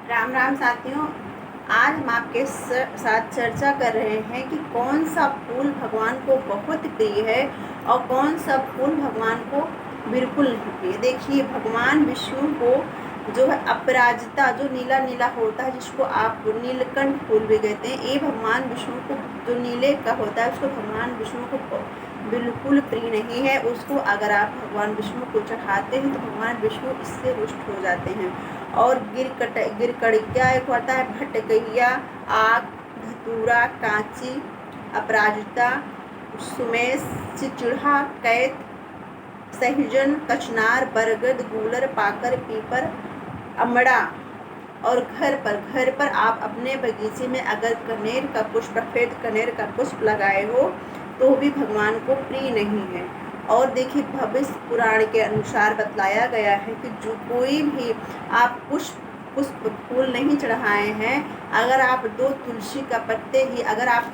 राम राम साथियों। आज हम आपके साथ चर्चा कर रहे हैं कि कौन सा फूल भगवान को बहुत प्रिय है और कौन सा फूल भगवान को बिल्कुल नहीं प्रिय। देखिए, भगवान विष्णु को जो है अपराजिता, जो नीला नीला होता है, जिसको आप नीलकंठ फूल भी कहते हैं, ये भगवान विष्णु को, जो नीले का होता है, उसको भगवान विष्णु को बिल्कुल प्रिय नहीं है। उसको अगर आप भगवान विष्णु को चढ़ाते हैं तो भगवान विष्णु इससे रुष्ट हो जाते हैं। और गिरकड़िया एक होता है, भटकैया, आग, धतूरा, कांची, अपराजिता, सुमेष, चिचिढ़ा, कैत, सहजन, कचनार, बरगद, गूलर, पाकर, पीपर, अमड़ा। और घर पर आप अपने बगीचे में अगर कनेर का पुष्प, सफेद कनेर का पुष्प लगाए हो तो भी भगवान को प्रिय नहीं है। और देखिए, भविष्य पुराण के अनुसार बतलाया गया है कि जो कोई भी आप पुष्प फूल नहीं चढ़ाए हैं, अगर आप 2 तुलसी का पत्ते ही, अगर आप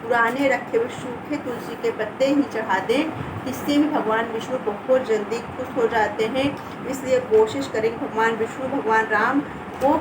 पुराने रखे हुए सूखे तुलसी के पत्ते ही चढ़ा दें, इससे भी भगवान विष्णु बहुत जल्दी खुश हो जाते हैं। इसलिए कोशिश करें भगवान विष्णु, भगवान राम को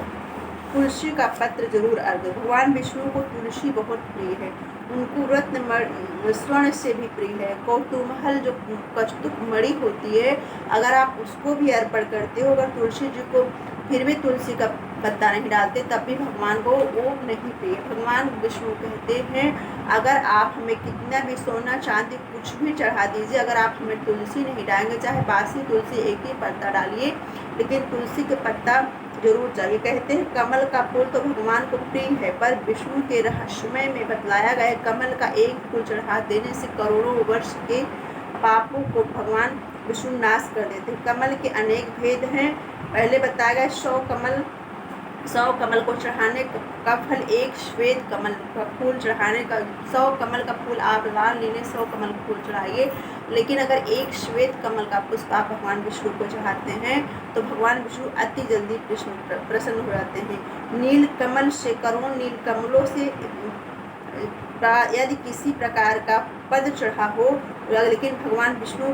तुलसी का पत्र जरूर अर्घ। भगवान विष्णु को तुलसी बहुत प्रिय है। उनको रत्न स्वर्ण से भी प्रिय है। कौतूमहल, जो कस्तूप मणि होती है, अगर आप उसको भी अर्पण करते हो, अगर तुलसी जी को फिर भी तुलसी का पत्ता नहीं डालते तब भी भगवान को वो नहीं प्रिय। भगवान विष्णु कहते हैं, अगर आप हमें कितना भी सोना चांदी कुछ भी चढ़ा दीजिए, अगर आप हमें तुलसी नहीं डालेंगे, चाहे बासी तुलसी एक ही पत्ता डालिए, लेकिन तुलसी के पत्ता जरूर चाहिए। कहते हैं कमल का फूल तो भगवान को प्रिय है, पर विष्णु के रहस्यमय में बतलाया गया है कमल का एक फूल चढ़ा देने से करोड़ों वर्ष के पापों को भगवान विष्णु नाश कर देते हैं। कमल के अनेक भेद हैं। पहले बताया गया 100 कमल को चढ़ाने का फल, एक श्वेत कमल का फूल चढ़ाने का, 100 कमल का फूल आप लाल लीजिए, 100 कमल का फूल चढ़ाइए, लेकिन अगर एक श्वेत कमल का पुष्प आप भगवान विष्णु को चढ़ाते हैं तो भगवान विष्णु अति जल्दी प्रसन्न हो जाते हैं। नील कमल से, करोड़ नील कमलों से यदि किसी प्रकार का पद चढ़ा हो, लेकिन भगवान विष्णु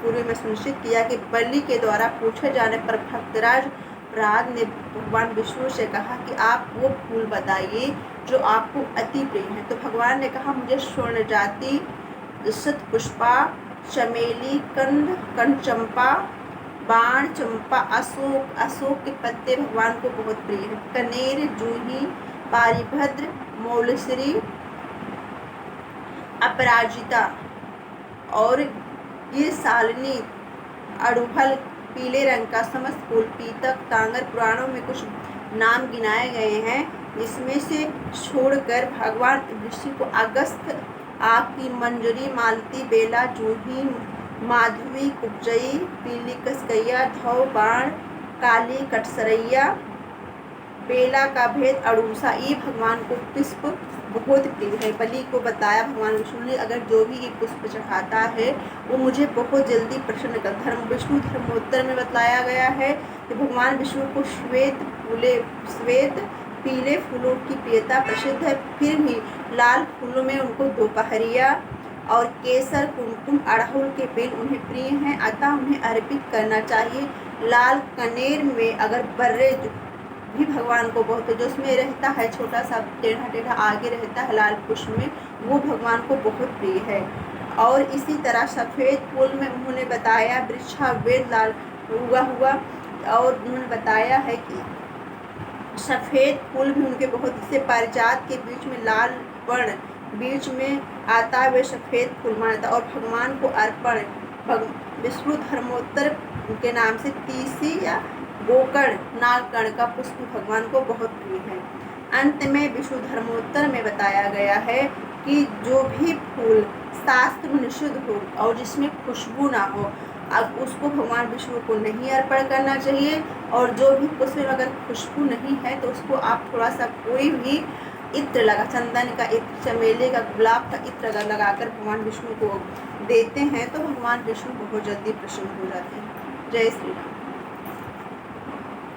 पूर्व में सुनिश्चित किया कि बलि के द्वारा पूछे जाने पर भक्तराज प्रहलाद ने भगवान विष्णु से कहा कि आप वो फूल बताइए जो आपको अति प्रिय है। तो भगवान ने कहा, मुझे स्वर्ण जाति, शतपुष्पा, चमेली, कंद चंपा, बाण चंपा, अशोक के पत्ते भगवान को बहुत प्रिय है। कनेर, जूही, पारिभद्र, मौलश्री, अपराजिता और ये सालनी, अड़ुहल, पीले रंग का समस्त फूल, पीतक, तांगर, पुराणों में कुछ नाम गिनाए गए हैं, जिसमें से छोड़कर भगवान ऋषि को अगस्त, आकी, मंजरी, मालती, बेला, जूही, माधवी, कुब्जई, पीली कसकैया, धौ, बाण, काली, कटसरैया, बेला का भेद, अड़ूसा, ये भगवान को पुष्प बहुत प्रिय है। बलि को बताया भगवान विष्णु ने, अगर जो भी ये पुष्प चढ़ाता है वो मुझे बहुत जल्दी प्रसन्न कर। विष्णु धर्मोत्तर में बतलाया गया है कि भगवान विष्णु को श्वेत पीले फूलों की प्रियता प्रसिद्ध है, फिर भी लाल फूलों में उनको दोपहरिया और केसर, कुमकुम, अड़हुल के बेल उन्हें प्रिय हैं, अतः उन्हें अर्पित करना चाहिए। लाल कनेर में अगर बर्रे भी भगवान को बहुत, जो उसमें रहता है छोटा सा टेढ़ा टेढ़ा आगे रहता है लाल पुष्प में, वो भगवान को बहुत प्रिय है। और इसी तरह सफ़ेद फूल में उन्होंने बताया वृक्षा वेद लाल उगा हुआ, और उन्होंने बताया है कि सफ़ेद फूल भी उनके बहुत, इससे पारिजात के बीच में लाल वर्ण बीच में आता है, वे सफ़ेद फूल मानता। और भगवान को अर्पण विष्णु धर्मोत्तर के नाम से तीसी या गोकर्ण, नागकर्ण का पुष्प भगवान को बहुत प्रिय है। अंत में विष्णु धर्मोत्तर में बताया गया है कि जो भी फूल शास्त्र में निषिद्ध हो और जिसमें खुशबू ना हो, अब उसको भगवान विष्णु को नहीं अर्पण करना चाहिए। और जो भी पुष्प में अगर खुशबू नहीं है तो उसको आप थोड़ा सा कोई भी इत्र लगा, चंदन का इत्र, चमेली का, गुलाब का इत्र लगाकर भगवान विष्णु को देते हैं तो भगवान विष्णु बहुत जल्दी प्रसन्न हो जाते हैं। जय श्री राम।